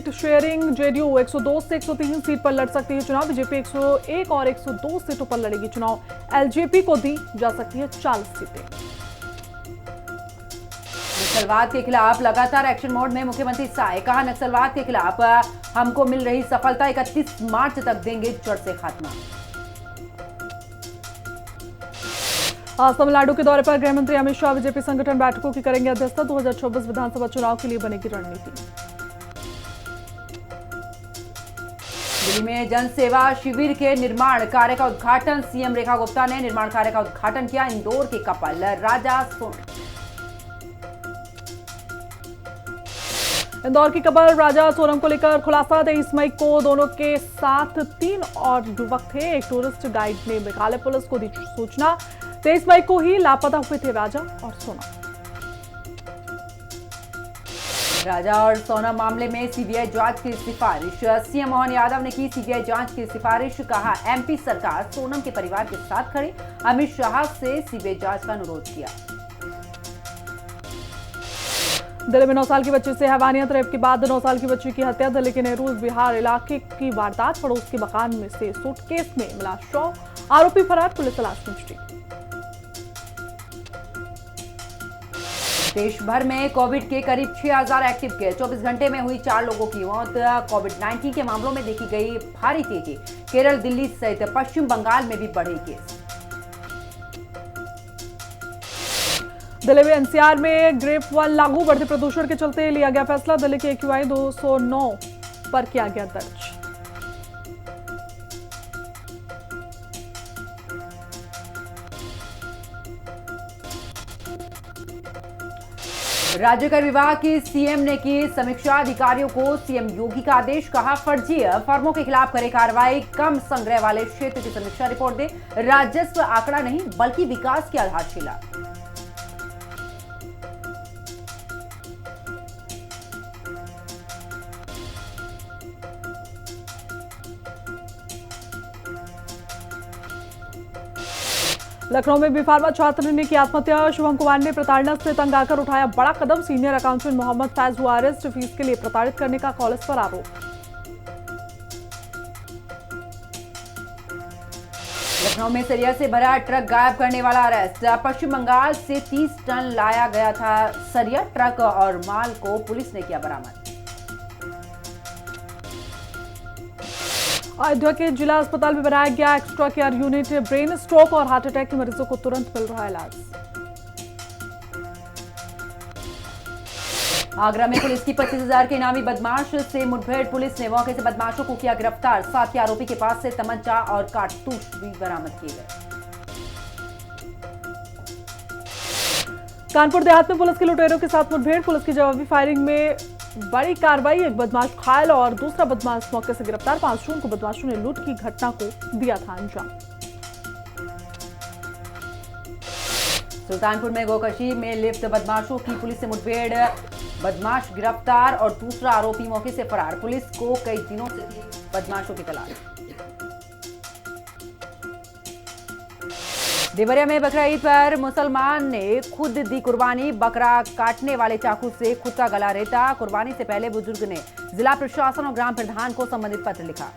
Seat sharing. JDU 102 से 103 seat पर लड़ सकती है चुनाव। बीजेपी 101 और 102 सीटों पर लड़ेगी चुनाव। एलजेपी को दी जा सकती है 40 सीटें। नक्सलवाद के खिलाफ लगातार एक्शन मोड में मुख्यमंत्री साय। कहा, नक्सलवाद के खिलाफ हमको मिल रही सफलता 31 मार्च तक देंगे जड़ से खात्मा। आज तमिलनाडु के दौरे पर गृह मंत्री अमित शाह बीजेपी संगठन बैठकों की करेंगे अध्यक्षता। 2024 विधानसभा चुनाव के लिए बनेगी रणनीति। दिल्ली में जन सेवा शिविर के निर्माण कार्य का उद्घाटन। सीएम रेखा गुप्ता ने निर्माण कार्य का उद्घाटन किया। इंदौर के कपल राजा सोनम। इंदौर की कपल राजा सोनम को लेकर खुलासा। 23 मई को दोनों के साथ 3 और युवक थे। एक टूरिस्ट गाइड ने मेघालय पुलिस को दी सूचना। 23 मई को ही लापता हुए थे राजा और सोनम। राजा और सोनम मामले में सीबीआई जांच की सिफारिश। सीएम मोहन यादव ने की सीबीआई जांच की सिफारिश। कहा, एमपी सरकार सोनम के परिवार के साथ खड़ी। अमित शाह से सीबीआई जांच का अनुरोध किया। दिल्ली में 9 साल की बच्ची से हैवानियत। रेप के बाद 9 साल की बच्ची की हत्या। दिल्ली के नेहरू बिहार इलाके की वारदात। पड़ोस के मकान में से सूटकेस में मिला शव। आरोपी फरार, पुलिस तलाश में जुटी। देश भर में कोविड के करीब 6000 एक्टिव केस। 24 घंटे में हुई 4 लोगों की मौत। कोविड-19 के मामलों में देखी गई भारी तेजी। केरल, दिल्ली सहित पश्चिम बंगाल में भी बढ़े केस। दिल्ली में एनसीआर में ग्रेप 1 लागू। बढ़ते प्रदूषण के चलते लिया गया फैसला। दिल्ली के AQI 209 पर किया गया दर्ज। राज्य कर विभाग की सीएम ने की समीक्षा। अधिकारियों को सीएम योगी का आदेश। कहा, फर्जी फर्मों के खिलाफ करे कार्रवाई। कम संग्रह वाले क्षेत्र की समीक्षा रिपोर्ट दे। राजस्व आंकड़ा नहीं बल्कि विकास की आधारशिला। लखनऊ में बी फार्मा छात्र ने की आत्महत्या। शुभम कुमार ने प्रताड़ना से तंग आकर उठाया बड़ा कदम। सीनियर अकाउंटेंट मोहम्मद फैज हुआ अरेस्ट। फीस के लिए प्रताड़ित करने का कॉलेज पर आरोप। लखनऊ में सरिया से भरा ट्रक गायब करने वाला अरेस्ट। पश्चिम बंगाल से 30 टन लाया गया था सरिया। ट्रक और माल को पुलिस ने किया बरामद। अयोध्या के जिला अस्पताल में बनाया गया extra care unit. Brain stroke और हार्ट अटैक के मरीजों को तुरंत मिल रहा है इलाज। आगरा में पुलिस की 25,000 के इनामी बदमाश से मुठभेड़। पुलिस ने मौके से बदमाशों को किया गिरफ्तार। साथ ही आरोपी के पास से तमंचा और कारतूस भी बरामद किए गए। कानपुर देहात में पुलिस के लुटेरों के साथ मुठभेड़। पुलिस की जवाबी फायरिंग में बड़ी कार्रवाई। एक बदमाश घायल और दूसरा बदमाश मौके से गिरफ्तार। 5 जून को बदमाशों ने लूट की घटना को दिया था अंजाम। सुल्तानपुर में गोकशी में लिप्त बदमाशों की पुलिस से मुठभेड़। बदमाश गिरफ्तार और दूसरा आरोपी मौके से फरार। पुलिस को कई दिनों से थी बदमाशों की तलाश। देवरिया में बकरा ईद पर मुसलमान ने खुद दी कुर्बानी। बकरा काटने वाले चाकू से खुद का गला रेता। कुर्बानी से पहले बुजुर्ग ने जिला प्रशासन और ग्राम प्रधान को संबंधित पत्र लिखा।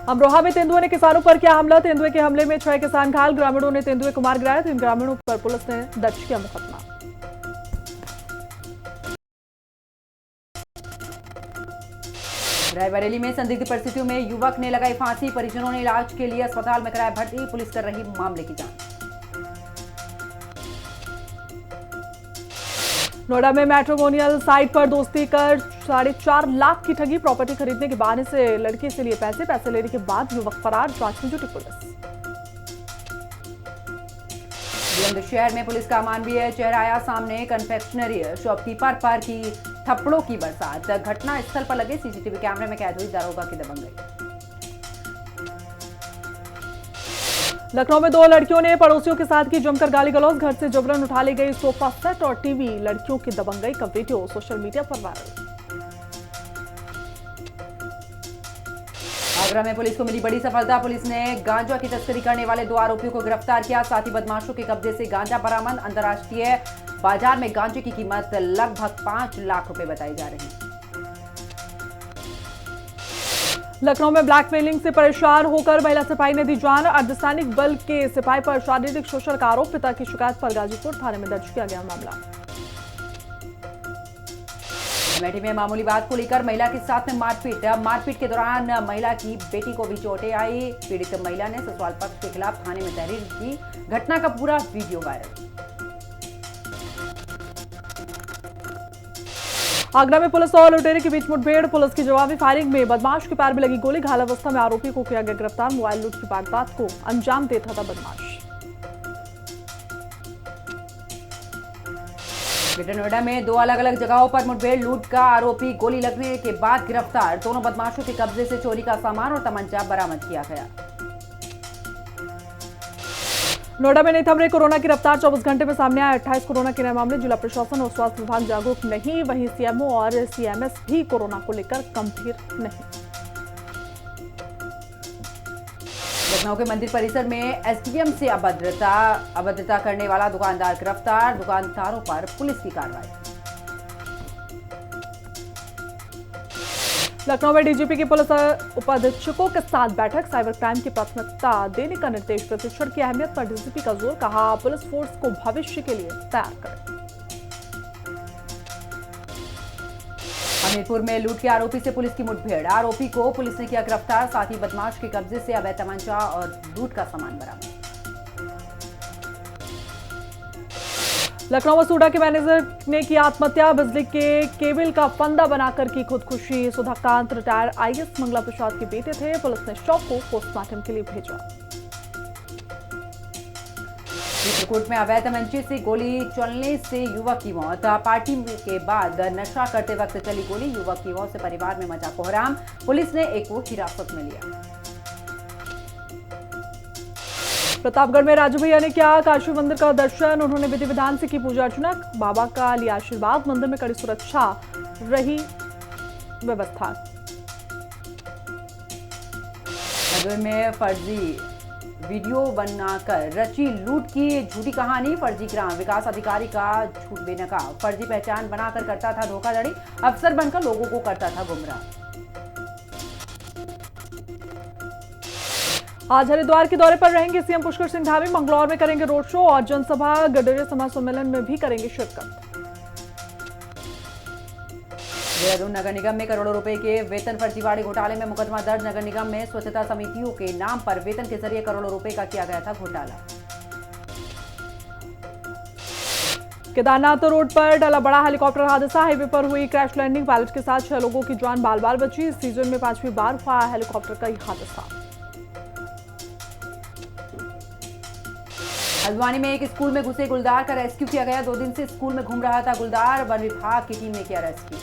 अमरोहा में तेंदुए ने किसानों पर किया हमला। तेंदुए के हमले में 6 किसान घायल। ग्रामीणों ने तेंदुए को मार गिराया। 3 ग्रामीणों पर पुलिस ने दर्ज किया मुकदमा। रायबरेली में संदिग्ध परिस्थितियों में युवक ने लगाई फांसी। परिजनों ने इलाज के लिए अस्पताल में कराया भर्ती। पुलिस कर रही मामले की जांच। नोएडा में मैट्रिमोनियल साइट पर दोस्ती कर 4.5 लाख की ठगी। प्रॉपर्टी खरीदने के बहाने से लड़के से लिए पैसे लेने के बाद युवक फरार। जांच में जुटी पुलिस। बुलंदशहर में पुलिस का मानवीय चेहरा आया सामने। कन्फेक्शनरी शॉपकीपर पर की थप्पड़ों की बरसात। घटना स्थल पर लगे सीसीटीवी कैमरे में कैद हुई दारोगा की दबंगई। लखनऊ में 2 लड़कियों ने पड़ोसियों के साथ की जमकर गाली गलौज। घर से जबरन उठा ले गई सोफा सेट और टीवी। लड़कियों की दबंगई का वीडियो सोशल मीडिया पर वायरल। आगरा में पुलिस को मिली बड़ी सफलता। पुलिस ने गांजा की तस्करी करने वाले 2 आरोपियों को गिरफ्तार किया। साथ ही बदमाशों के कब्जे से गांजा बरामद। अंतर्राष्ट्रीय बाजार में गांजे की कीमत लगभग 5 लाख रुपए बताई जा रही है। लखनऊ में ब्लैकमेलिंग से परेशान होकर महिला सिपाही ने दी जान। अर्धसैनिक बल के सिपाही पर शारीरिक शोषण का आरोप। पिता की शिकायत पर गाजीपुर थाने में दर्ज किया गया मामला। अमेठी में मामूली बात को लेकर महिला के साथ में मारपीट के दौरान महिला की बेटी को भी चोटें आई। पीड़ित महिला ने ससुराल पक्ष के खिलाफ थाने में तहरीर की। घटना का पूरा वीडियो वायरल। आगरा में पुलिस और लुटेरे के बीच मुठभेड़। पुलिस की जवाबी फायरिंग में बदमाश के पैर में लगी गोली। घायल अवस्था में आरोपी को किया गया गिरफ्तार। मोबाइल लूट की वारदात को अंजाम देता था बदमाश। ग्रेटर नोएडा में 2 अलग अलग जगहों पर मुठभेड़। लूट का आरोपी गोली लगने के बाद गिरफ्तार। दोनों बदमाशों के कब्जे से चोरी का सामान और तमंचा बरामद किया गया। नोएडा में नहीं थम रही कोरोना की रफ्तार। 24 घंटे में सामने आए 28 कोरोना के नए मामले। जिला प्रशासन और स्वास्थ्य विभाग जागरूक नहीं। वहीं सीएमओ और सीएमएस भी कोरोना को लेकर गंभीर नहीं। लखनऊ के मंदिर परिसर में एसडीएम से अभद्रता करने वाला दुकानदार गिरफ्तार। दुकानदारों पर पुलिस की कार्रवाई। लखनऊ में डीजीपी की पुलिस उपाधीक्षकों के साथ बैठक। साइबर क्राइम की प्राथमिकता देने का निर्देश। प्रशिक्षण की अहमियत पर डीजीपी का जोर। कहा पुलिस फोर्स को भविष्य के लिए तैयार करें। हमीरपुर में लूट के आरोपी से पुलिस की मुठभेड़। आरोपी को पुलिस ने किया गिरफ्तार। साथ ही बदमाश के कब्जे से अवैध तमंचा और लूट का सामान बरामद। लखनऊ में सूडा के मैनेजर ने की आत्महत्या। बिजली के केबल का फंदा बनाकर की खुदकुशी। सुधाकांत रिटायर आईएएस मंगला प्रसाद के बेटे थे। पुलिस ने शव को पोस्टमार्टम के लिए भेजा। चित्रकूट में अवैध मंचे से गोली चलने से युवक की मौत। पार्टी के बाद नशा करते वक्त चली गोली। युवक की मौत से परिवार में मचा कोहराम। पुलिस ने एक को हिरासत में लिया। प्रतापगढ़ में राजू भैया ने किया काशी मंदिर का दर्शन। उन्होंने विधि विधान से की पूजा अर्चना। बाबा का लिया आशीर्वाद। मंदिर में कड़ी सुरक्षा रही व्यवस्था। हरदोई में फर्जी वीडियो बनाकर रची लूट की झूठी कहानी। फर्जी ग्राम विकास अधिकारी का झूठ बेनकाब। फर्जी पहचान बनाकर करता था धोखाधड़ी। अफसर बनकर लोगों को करता था गुमराह। आज हरिद्वार के दौरे पर रहेंगे सीएम पुष्कर सिंह धामी। मंगलौर में करेंगे रोड शो और जनसभा। गडरे समाज सम्मेलन में भी करेंगे शिरकत। देहरादून नगर निगम में करोड़ों रुपए के वेतन फर्जीवाड़े घोटाले में मुकदमा दर्ज। नगर निगम में स्वच्छता समितियों के नाम पर वेतन के जरिए करोड़ों रुपए का किया गया था घोटाला। केदारनाथ रोड पर टला बड़ा हेलीकॉप्टर हादसा। हाईवे पर हुई क्रैश लैंडिंग। पायलट के साथ 6 लोगों की जान बाल बाल बची। इस सीजन में 5वीं बार हुआ हेलीकॉप्टर का हादसा। हल्द्वानी में एक स्कूल में घुसे गुलदार का रेस्क्यू किया गया। 2 दिन से स्कूल में घूम रहा था गुलदार। वन विभाग की टीम ने किया रेस्क्यू।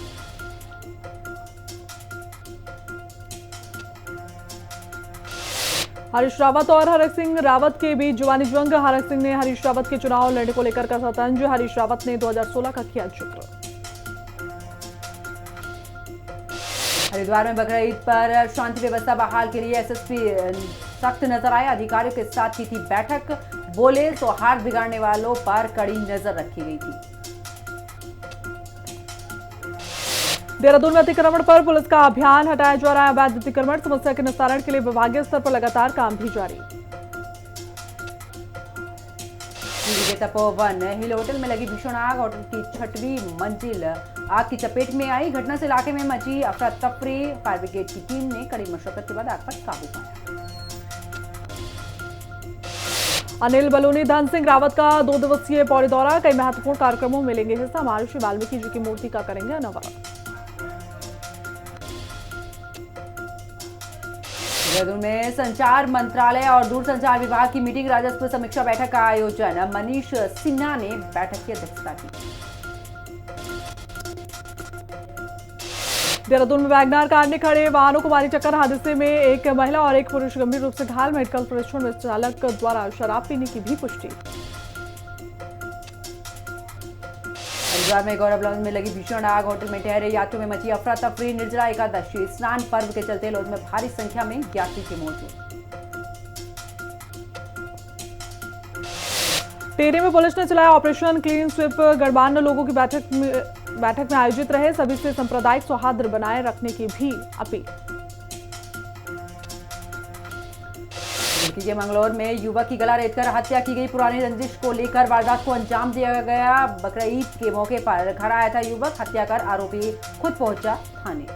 हरीश रावत और हरक सिंह रावत के बीच जुबानी जंग। हरक सिंह ने हरीश रावत के चुनाव लड़ने को लेकर कहा तंज। हरीश रावत ने 2016 का किया जिक्र। हरिद्वार में बकरीद पर शांति व्यवस्था बहाल के लिए एसएसपी सख्त नजर आए। अधिकारियों के साथ की थी बैठक। बोले सौहार्द बिगाड़ने वालों पर कड़ी नजर रखी गई थी। देहरादून में अतिक्रमण पर पुलिस का अभियान। हटाया जा रहा है अवैध अतिक्रमण। समस्या के निस्तारण के लिए विभागीय स्तर पर लगातार काम भी जारी। तपोवन हिल होटल में लगी भीषण आग। होटल की 6वीं मंजिल आग की चपेट में आई। घटना से इलाके में मची अफरा तफरी। फायर ब्रिगेड की टीम ने कड़ी मशक्कत के बाद आग पर काबू पाया। अनिल बलूनी धन सिंह रावत का 2 दिवसीय पौड़ी दौरा। कई महत्वपूर्ण कार्यक्रमों में लेंगे हिस्सा। महर्षि वाल्मीकि जी की मूर्ति का करेंगे अनावरण। देहरादून में संचार मंत्रालय और दूरसंचार विभाग की मीटिंग। राजस्व समीक्षा बैठक का आयोजन। मनीष सिन्हा ने बैठक की अध्यक्षता की। देहरादून में वैगनार कार ने खड़े वाहनों को मारी टक्कर। हादसे में एक महिला और एक पुरुष गंभीर रूप से घायल। मेडिकल परीक्षण में चालक द्वारा शराब पीने की भी पुष्टि। हरिद्वार में गौरव लॉन्ज में लगी भीषण आग। होटल में ठहरे यात्रियों में मची अफरा तफरी। निर्जला एकादशी स्नान पर्व के चलते लॉन्ज में भारी संख्या में यात्री की मौत हुई। टिहरी में पुलिस ने चलाया ऑपरेशन क्लीन स्वीप। गणमान्य लोगों की बैठक में आयोजित रहे, सभी से सांप्रदायिक सौहार्द बनाए रखने की भी अपील। के मंगलौर में युवक की गला रेतकर हत्या की गई। पुरानी रंजिश को लेकर वारदात को अंजाम दिया गया। बकरीद के मौके पर घर आया था युवक, हत्या कर आरोपी खुद पहुंचा थाने।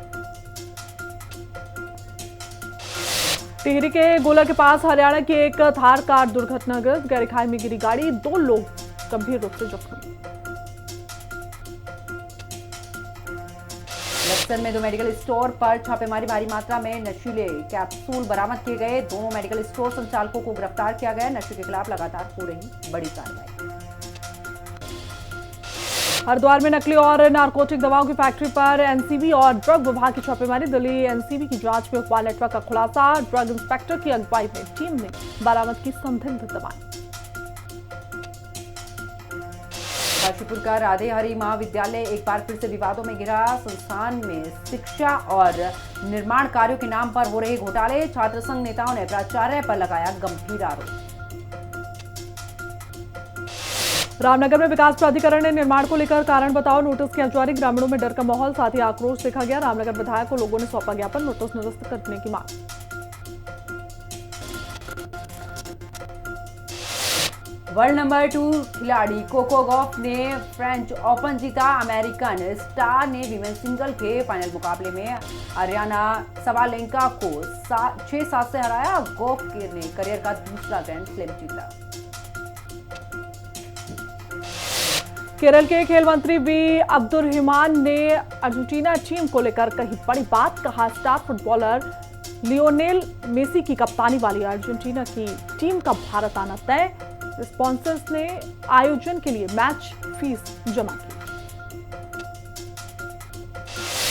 टिहरी के गोला के पास हरियाणा की एक थार कार दुर्घटनाग्रस्त, गहरी खाई में गिरी गाड़ी, 2 लोग गंभीर रूप से जख्मी। लक्सर में 2 मेडिकल स्टोर पर छापेमारी, भारी मात्रा में नशीले कैप्सूल बरामद किए गए। दोनों मेडिकल स्टोर संचालकों को गिरफ्तार किया गया। नशे के खिलाफ लगातार हो रही बड़ी कार्रवाई। हरिद्वार में नकली और नारकोटिक दवाओं की फैक्ट्री पर एनसीबी और ड्रग विभाग की छापेमारी, दिल्ली एनसीबी की जांच में हुआ नेटवर्क का खुलासा। ड्रग इंस्पेक्टर की अगुवाई में टीम ने बरामद की संदिग्ध दवाएं। काशीपुर का राधे हरि महाविद्यालय एक बार फिर से विवादों में घिरा। संस्थान में शिक्षा और निर्माण कार्यों के नाम पर हो रहे घोटाले, छात्र संघ नेताओं ने प्राचार्य पर लगाया गंभीर आरोप। रामनगर में विकास प्राधिकरण ने निर्माण को लेकर कारण बताओ नोटिस किया जारी। ग्रामीणों में डर का माहौल, साथ ही आक्रोश देखा गया। रामनगर विधायक को लोगों ने सौंपा ज्ञापन, नोटिस निरस्त करने की मांग। वर्ल्ड नंबर 2 खिलाड़ी कोको गॉफ ने फ्रेंच ओपन जीता। अमेरिकन स्टार ने विमेन सिंगल के फाइनल मुकाबले में अरियाना सबालेंका को 6-7 से हराया। गॉफ ने करियर का दूसरा ग्रैंड स्लैम जीता। केरल के खेल मंत्री वी अब्दुर्रहमान ने अर्जेंटीना टीम को लेकर कही बड़ी बात, कहा स्टार फुटबॉलर लियोनेल मेसी की कप्तानी वाली अर्जेंटीना की टीम का भारत आना तय। स्पॉन्सर्स ने आयोजन के लिए मैच फीस जमा की।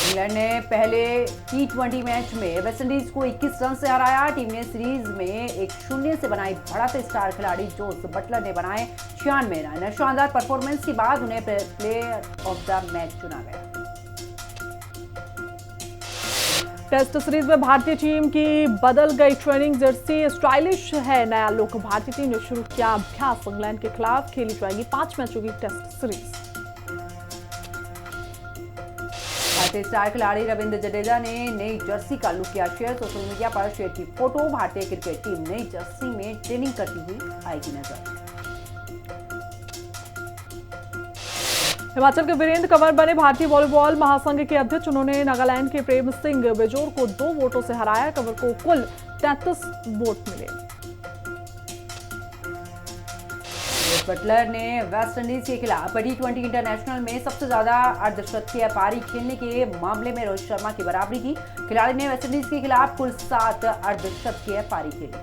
इंग्लैंड ने पहले T20 मैच में वेस्टइंडीज को 21 रन से हराया। टीम ने सीरीज में 1-0 से बनाई बढ़त। स्टार खिलाड़ी जोस बटलर ने बनाए 96 रन। शानदार परफॉर्मेंस के बाद उन्हें प्लेयर ऑफ द मैच चुना गया। टेस्ट सीरीज में भारतीय टीम की बदल गई ट्रेनिंग जर्सी, स्टाइलिश है नया लुक। भारतीय टीम ने शुरू किया अभ्यास। इंग्लैंड के खिलाफ खेली जाएगी 5 मैचों की टेस्ट सीरीज। भारतीय स्टार खिलाड़ी रविंद्र जडेजा ने नई जर्सी का लुक किया शेयर। सोशल मीडिया पर शेयर की फोटो। भारतीय क्रिकेट टीम नई जर्सी में ट्रेनिंग करती हुई आएगी नजर। हिमाचल के वीरेंद्र कंवर बने भारतीय वॉलीबॉल महासंघ के अध्यक्ष। उन्होंने नागालैंड के प्रेम सिंह बेजोर को 2 वोटों से हराया। कंवर को कुल 33 वोट मिले। बटलर ने वेस्टइंडीज के खिलाफ T20 इंटरनेशनल में सबसे ज्यादा अर्धशतकीय पारी खेलने के मामले में रोहित शर्मा की बराबरी की। खिलाड़ी ने वेस्टइंडीज के खिलाफ कुल 7 अर्धशतकीय पारी खेली।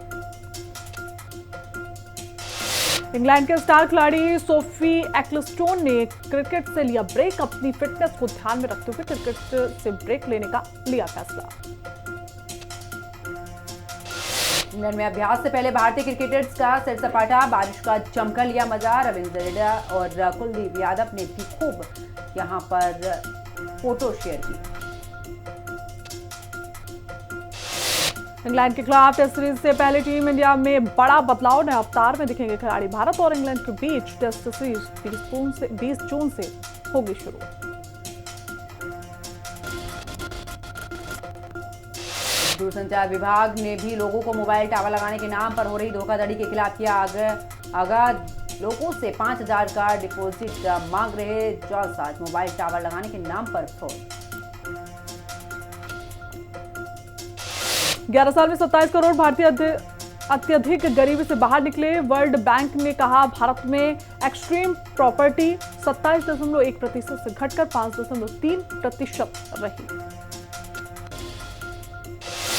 इंग्लैंड के स्टार खिलाड़ी सोफी एक्लस्टोन ने क्रिकेट से लिया ब्रेक। अपनी फिटनेस को ध्यान में रखते हुए क्रिकेट से ब्रेक लेने का लिया फैसला। इंग्लैंड में अभ्यास से पहले भारतीय क्रिकेटर्स का सैर सपाटा। बारिश का जमकर लिया मजा। रविंद्र जडेजा और कुलदीप यादव ने भी खूब यहां पर फोटो शेयर की। इंग्लैंड के खिलाफ टेस्ट सीरीज से पहले टीम इंडिया में बड़ा बदलाव, नए अवतार में दिखेंगे खिलाड़ी। भारत और इंग्लैंड के बीच टेस्ट सीरीज 20 जून से होगी शुरू। दूरसंचार विभाग ने भी लोगों को मोबाइल टावर लगाने के नाम पर हो रही धोखाधड़ी के खिलाफ किया आगाह। लोगों से 5,000 का डिपॉजिट मांग रहे जालसाज मोबाइल टावर लगाने के नाम पर फ्रॉड। 11 साल में 27 करोड़ भारतीय अत्यधिक गरीबी से बाहर निकले। वर्ल्ड बैंक ने कहा भारत में एक्सट्रीम प्रॉपर्टी 27.1% से घटकर 5.3% रही।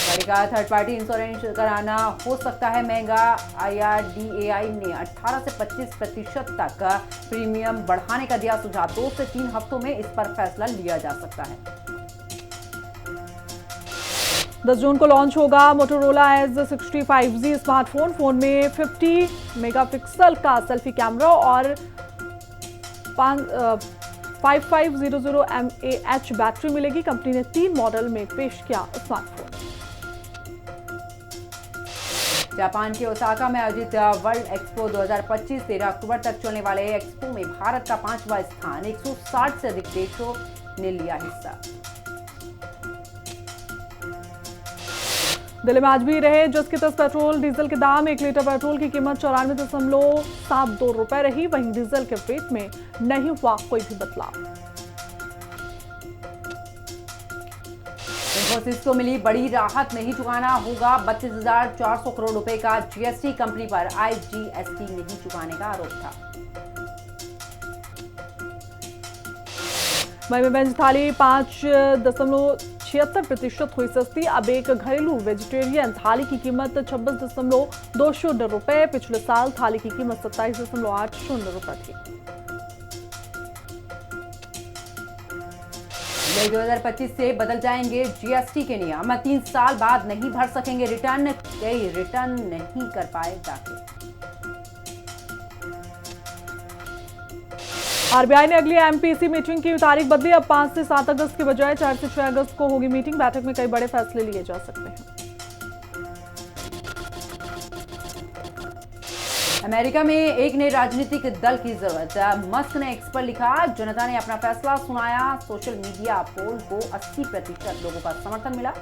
गाड़ी का थर्ड पार्टी इंश्योरेंस कराना हो सकता है महंगा। IRDAI ने 18 से 25% तक प्रीमियम बढ़ाने का दिया सुझाव। 2 से 3 हफ्तों में इस पर फैसला लिया जा सकता है। 10 जून को लॉन्च होगा Motorola as 65G smartphone. Phone में 50 मेगापिक्सल का सेल्फी कैमरा और 5500 mAh बैटरी मिलेगी। कंपनी ने 3 मॉडल में पेश किया स्मार्टफोन। जापान के ओसाका में आयोजित वर्ल्ड एक्सपो 2025 13 अक्टूबर तक चलने वाले एक्सपो में भारत का 5वां स्थान 160 से अधिक देशों ने लिया हिस्सा। दिल्ली में आज भी रहे जस के तस पेट्रोल डीजल के दाम। 1 लीटर पेट्रोल की कीमत 94.72 रुपए रही। वहीं डीजल के रेट में नहीं हुआ कोई भी बदलाव। इंफोसिस को मिली बड़ी राहत, नहीं चुकाना होगा 32,400 करोड़ रुपए का जीएसटी। कंपनी पर आईजीएसटी नहीं चुकाने का आरोप था। मई में व्यंजन थाली 5.76% हुई सस्ती। अब एक घरेलू वेजिटेरियन थाली की कीमत 26.20 रुपए। पिछले साल थाली की कीमत 27.80 रुपए थी। मई 2025 से बदल जाएंगे जीएसटी के नियम। 3 साल बाद नहीं भर सकेंगे रिटर्न। कई रिटर्न नहीं कर पाए दाखिल। आरबीआई ने अगली एमपीसी मीटिंग की तारीख बदली। अब 5 से 7 अगस्त की बजाय 4 से 6 अगस्त को होगी मीटिंग। बैठक में कई बड़े फैसले लिए जा सकते हैं। अमेरिका में एक नए राजनीतिक दल की जरूरत। मस्क ने एक्स पर लिखा, जनता ने अपना फैसला सुनाया। सोशल मीडिया पोल को 80% लोगों का समर्थन मिला।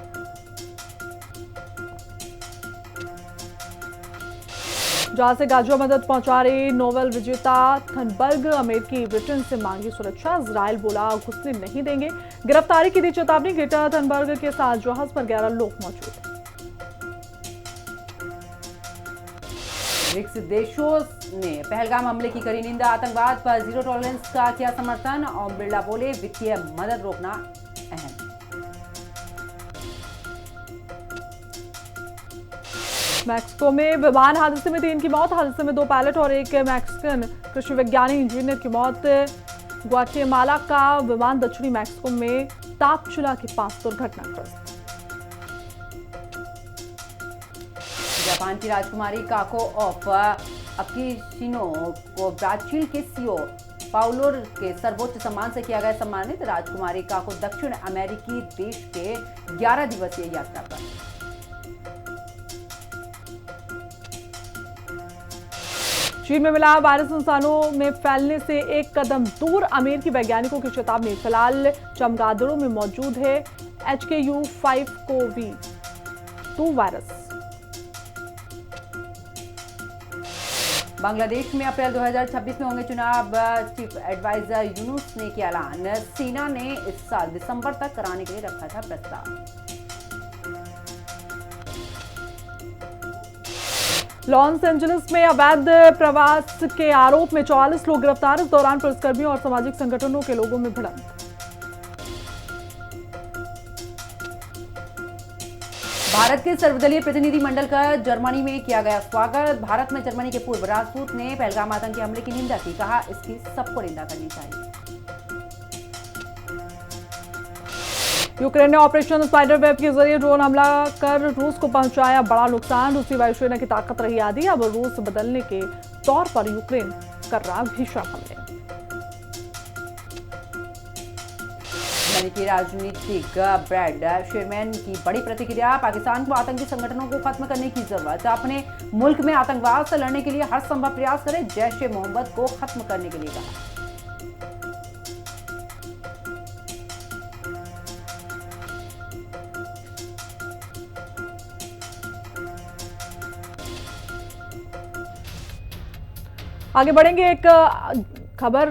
जहां से गाजुआ मदद पहुंचा रहे नोबेल विजेता थनबर्ग। अमेरिकी ब्रिटेन से मांगी सुरक्षा। इजराइल बोला घुसने नहीं देंगे। गिरफ्तारी की दी चेतावनी। ग्रेटा थनबर्ग के साथ जहाज पर 11 लोग मौजूद हैं। ब्रिक्स देशों ने पहलगाम हमले की करी निंदा। आतंकवाद पर जीरो टॉलरेंस का किया समर्थन। ओम बिरला बोले वित्तीय मदद रोकना अहम। मैक्सिको में विमान हादसे में 3 की मौत। हादसे में 2 पायलट और एक मैक्सिकन कृषि वैज्ञानिक इंजीनियर की मौत। ग्वाटेमाला का विमान दक्षिणी मैक्सिको में तापचुला के पास दुर्घटनाग्रस्त। जापान की राजकुमारी काको ऑफ अकिशिनो को ब्राजील के सीओ पाउलो के सर्वोच्च सम्मान से किया गया सम्मानित। राजकुमारी काको दक्षिण अमेरिकी देश के 11 दिवसीय यात्रा पर। चीन में मिला वायरस इंसानों में फैलने से एक कदम दूर। अमेरिकी वैज्ञानिकों की चेतावनी। फिलहाल चमगादड़ों में मौजूद है HKU5CoV2 वायरस। बांग्लादेश में अप्रैल 2026 में होंगे चुनाव। चीफ एडवाइजर यूनुस ने किया ऐलान। सेना ने इस साल दिसंबर तक कराने के लिए रखा था प्रस्ताव। लॉस एंजलिस में अवैध प्रवास के आरोप में 44 लोग गिरफ्तार। इस दौरान पुलिसकर्मियों और सामाजिक संगठनों के लोगों में भिड़ंत। भारत के सर्वदलीय प्रतिनिधि मंडल का जर्मनी में किया गया स्वागत। भारत में जर्मनी के पूर्व राजदूत ने पहलगाम आतंकी हमले की निंदा की। कहा इसकी सबको निंदा करनी चाहिए। यूक्रेन ने ऑपरेशन स्पाइडर वेब के जरिए ड्रोन हमला कर रूस को पहुंचाया बड़ा नुकसान। रूसी वायुसेना की ताकत रही आधी। अब रूस बदलने के तौर पर यूक्रेन कर रहा भीषण हमले। अमेरिकी राजनीतिक ब्रैड शेरमैन की बड़ी प्रतिक्रिया। पाकिस्तान को आतंकी संगठनों को खत्म करने की जरूरत। अपने मुल्क में आतंकवाद से लड़ने के लिए हर संभव प्रयास करें। जैश ए मोहम्मद को खत्म करने के लिए कहा। आगे बढ़ेंगे एक खबर